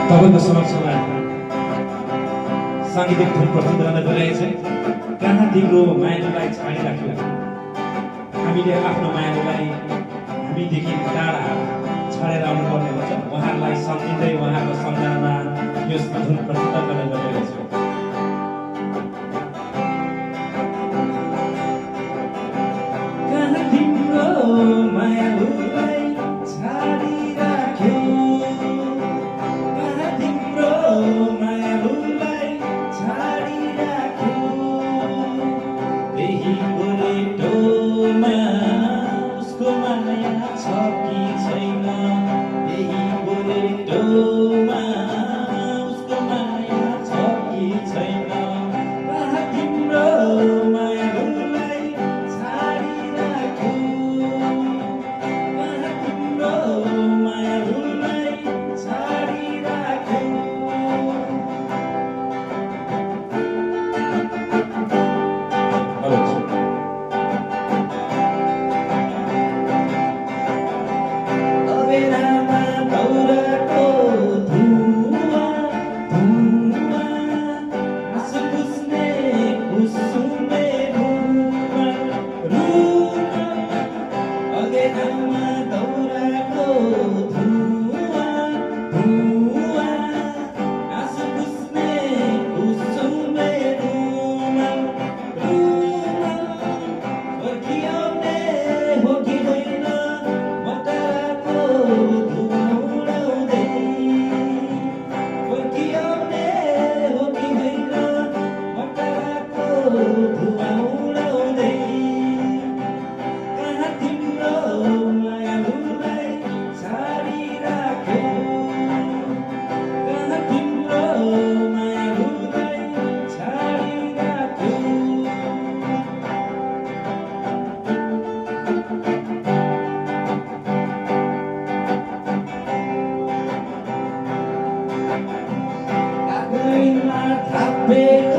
तपाईँको समक्षमा साङ्गीतिक धुन प्रस्तुत गर्न गइरहेको छ। कहाँ तिम्रो मायालुलाई छाडिराख्यो, हामीले आफ्नो मायालुलाई हामीदेखि टाढा छाडेर आउनुपर्ने हुन्छ। उहाँहरूलाई सम्झिँदै उहाँको सम्झनामा यो धुन प्रस्तुत गर्न गइरहेको छु। कहाँ तिम्रो मायालुलाई छाडिराख्यो, कहाँ तिम्रो मायालुलाई छाडिराख्यो, त्यही गोरेटोमा उसको माया छ कि छैन, त्यही गोरेटोमा उसको माया छ कि छैन, कहाँ तिम्रो मायालुलाई छाडिराख्यो, कहाँ तिम्रो मायालुलाई छाडिराख्यो। अबेरामा दाउराको धुवा धुवा, आँसु पुस्ने कुसुमे रुवा रुवा, अबेरामा दाउराको धुवा धुवा, आँसु पुस्ने कुसुमे रुवा रुवा, फर्किआउने हो कि होइन मटाको धुवा उडाउँदै, फर्किआउने हो कि होइन मटाको धुवा उडाउँदै, कहाँ तिम्रो मायालुलाई छाडिराख्यो, कहाँ तिम्रो मायालुलाई छाडिराख्यो। कागैमा थापेको